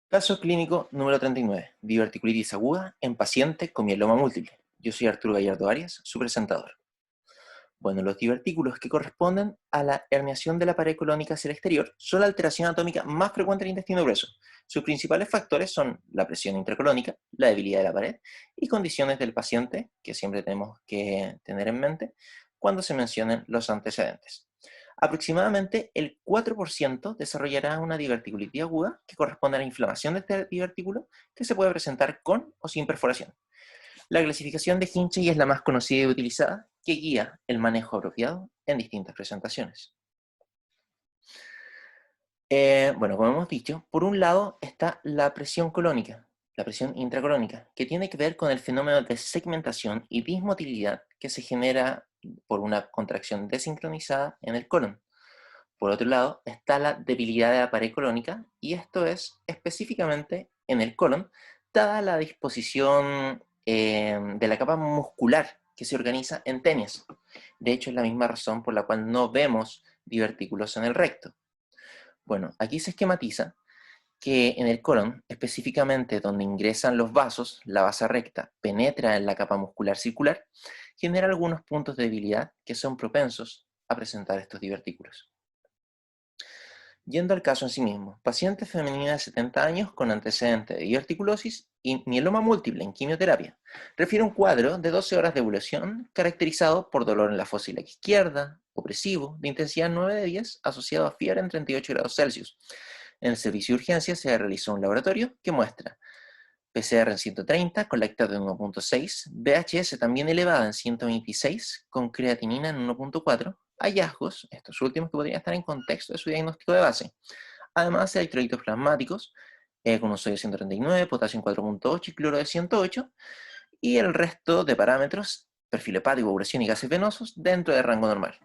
Caso clínico número 39. Diverticulitis aguda en paciente con mieloma múltiple. Yo soy Arturo Gallardo Arias, su presentador. Bueno, los divertículos que corresponden a la herniación de la pared colónica hacia el exterior son la alteración anatómica más frecuente del intestino grueso. Sus principales factores son la presión intracolónica, la debilidad de la pared y condiciones del paciente, que siempre tenemos que tener en mente cuando se mencionen los antecedentes. Aproximadamente el 4% desarrollará una diverticulitis aguda que corresponde a la inflamación de este divertículo que se puede presentar con o sin perforación. La clasificación de Hinchey es la más conocida y utilizada, que guía el manejo apropiado en distintas presentaciones. Bueno, como hemos dicho, por un lado está la presión colónica, la presión intracolónica, que tiene que ver con el fenómeno de segmentación y dismotilidad que se genera por una contracción desincronizada en el colon. Por otro lado, está la debilidad de la pared colónica, y esto es específicamente en el colon, dada la disposición de la capa muscular que se organiza en tenias. De hecho, es la misma razón por la cual no vemos divertículos en el recto. Bueno, aquí se esquematiza que en el colon, específicamente donde ingresan los vasos, la base recta penetra en la capa muscular circular, genera algunos puntos de debilidad que son propensos a presentar estos divertículos. Yendo al caso en sí mismo, paciente femenina de 70 años con antecedente de diverticulosis y mieloma múltiple en quimioterapia. Refiere un cuadro de 12 horas de evolución caracterizado por dolor en la fosa ilíaca izquierda, opresivo, de intensidad 9 de 10, asociado a fiebre en 38 grados Celsius. En el servicio de urgencia se realizó un laboratorio que muestra PCR en 130 con lactato en 1.6, VHS también elevada en 126 con creatinina en 1.4, hallazgos, estos últimos que podrían estar en contexto de su diagnóstico de base. Además, electrolitos plasmáticos con un sodio de 139, potasio en 4.8 y cloro de 108, y el resto de parámetros, perfil hepático, ovulación y gases venosos, dentro del rango normal.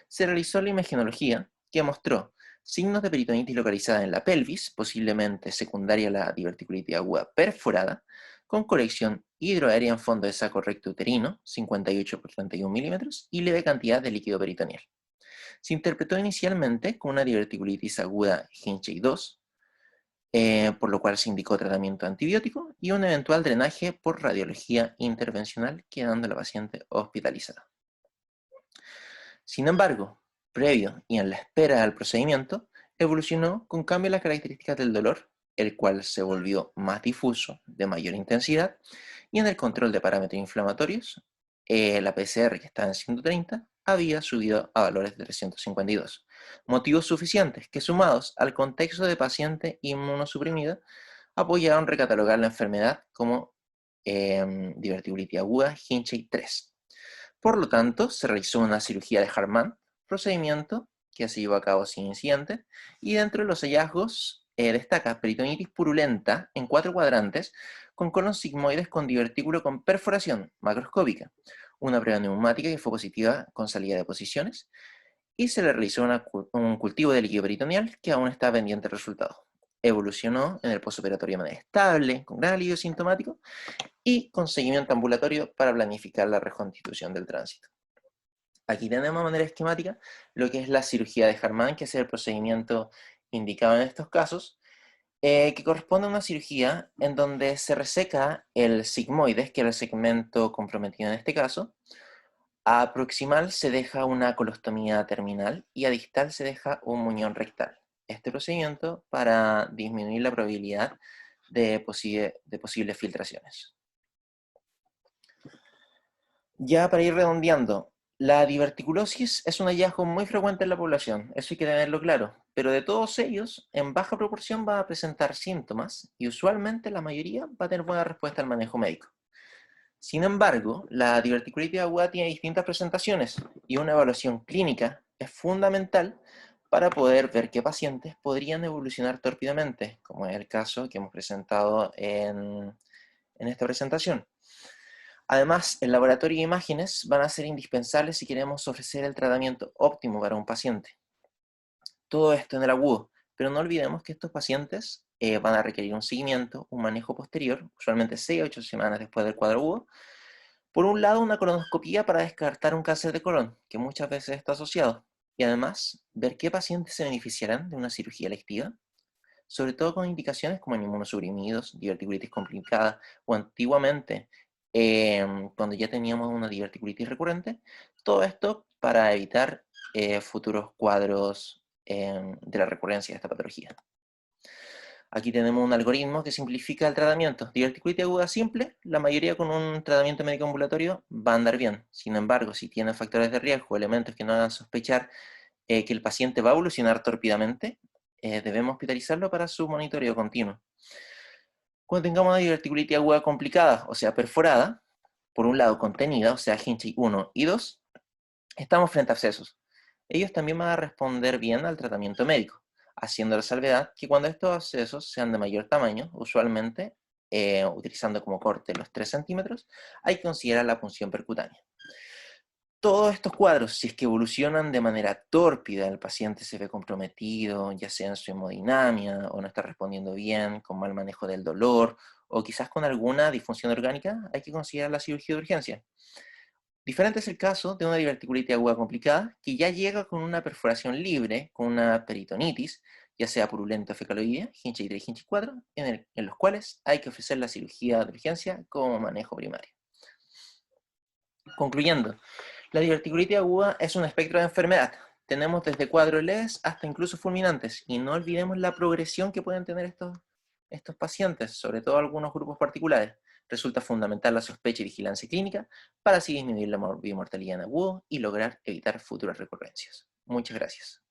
Se realizó la imagenología que mostró signos de peritonitis localizada en la pelvis, posiblemente secundaria a la diverticulitis aguda perforada, con colección hidroaérea en fondo de saco recto uterino, 58 por 31 milímetros, y leve cantidad de líquido peritoneal. Se interpretó inicialmente con una diverticulitis aguda Hinchey 2, por lo cual se indicó tratamiento antibiótico y un eventual drenaje por radiología intervencional, quedando la paciente hospitalizada. Sin embargo, previo y en la espera del procedimiento, evolucionó con cambio en las características del dolor, el cual se volvió más difuso, de mayor intensidad, y en el control de parámetros inflamatorios, la PCR, que estaba en 130, había subido a valores de 352. Motivos suficientes que, sumados al contexto de paciente inmunosuprimida, apoyaron recatalogar la enfermedad como diverticulitis aguda Hinchey 3. Por lo tanto, se realizó una cirugía de Hartmann, procedimiento que se llevó a cabo sin incidente, y dentro de los hallazgos destaca peritonitis purulenta en 4 cuadrantes con colon sigmoides con divertículo con perforación macroscópica, una prueba neumática que fue positiva con salida de posiciones, y se le realizó un cultivo de líquido peritoneal que aún está pendiente de resultado. Evolucionó en el postoperatorio de manera estable, con gran alivio sintomático, y con seguimiento ambulatorio para planificar la reconstitución del tránsito. Aquí tenemos de manera esquemática lo que es la cirugía de Hartmann, que es el procedimiento indicado en estos casos, que corresponde a una cirugía en donde se reseca el sigmoides, que era el segmento comprometido en este caso. A proximal se deja una colostomía terminal y a distal se deja un muñón rectal. Este procedimiento para disminuir la probabilidad de posibles filtraciones. Ya para ir redondeando, la diverticulosis es un hallazgo muy frecuente en la población, eso hay que tenerlo claro, pero de todos ellos, en baja proporción va a presentar síntomas y usualmente la mayoría va a tener buena respuesta al manejo médico. Sin embargo, la diverticulitis aguda tiene distintas presentaciones y una evaluación clínica es fundamental para poder ver qué pacientes podrían evolucionar tórpidamente, como es el caso que hemos presentado en esta presentación. Además, el laboratorio de imágenes van a ser indispensables si queremos ofrecer el tratamiento óptimo para un paciente. Todo esto en el agudo, pero no olvidemos que estos pacientes van a requerir un seguimiento, un manejo posterior, usualmente 6 a 8 semanas después del cuadro agudo. Por un lado, una colonoscopía para descartar un cáncer de colon, que muchas veces está asociado, y además ver qué pacientes se beneficiarán de una cirugía electiva, sobre todo con indicaciones como en inmunosuprimidos, diverticulitis complicada, o antiguamente, cuando ya teníamos una diverticulitis recurrente, todo esto para evitar futuros cuadros de la recurrencia de esta patología. Aquí tenemos un algoritmo que simplifica el tratamiento. Diverticulitis aguda simple, la mayoría con un tratamiento médico ambulatorio va a andar bien. Sin embargo, si tiene factores de riesgo o elementos que nos hagan sospechar que el paciente va a evolucionar tórpidamente, debemos hospitalizarlo para su monitoreo continuo. Cuando tengamos una diverticulitis aguda complicada, o sea, perforada, por un lado contenida, o sea, Hinchey 1 y 2, estamos frente a abscesos. Ellos también van a responder bien al tratamiento médico, haciendo la salvedad que cuando estos abscesos sean de mayor tamaño, usualmente, utilizando como corte los 3 centímetros, hay que considerar la punción percutánea. Todos estos cuadros, si es que evolucionan de manera tórpida, el paciente se ve comprometido, ya sea en su hemodinamia, o no está respondiendo bien, con mal manejo del dolor, o quizás con alguna disfunción orgánica, hay que considerar la cirugía de urgencia. Diferente es el caso de una diverticulitis aguda complicada, que ya llega con una perforación libre, con una peritonitis, ya sea purulento fecaloidea, Hinchey 3 y Hinchey 4, en los cuales hay que ofrecer la cirugía de urgencia como manejo primario. Concluyendo, la diverticulitis aguda es un espectro de enfermedad. Tenemos desde cuadros leves hasta incluso fulminantes, y no olvidemos la progresión que pueden tener estos pacientes, sobre todo algunos grupos particulares. Resulta fundamental la sospecha y vigilancia clínica para así disminuir la mortalidad en agudo y lograr evitar futuras recurrencias. Muchas gracias.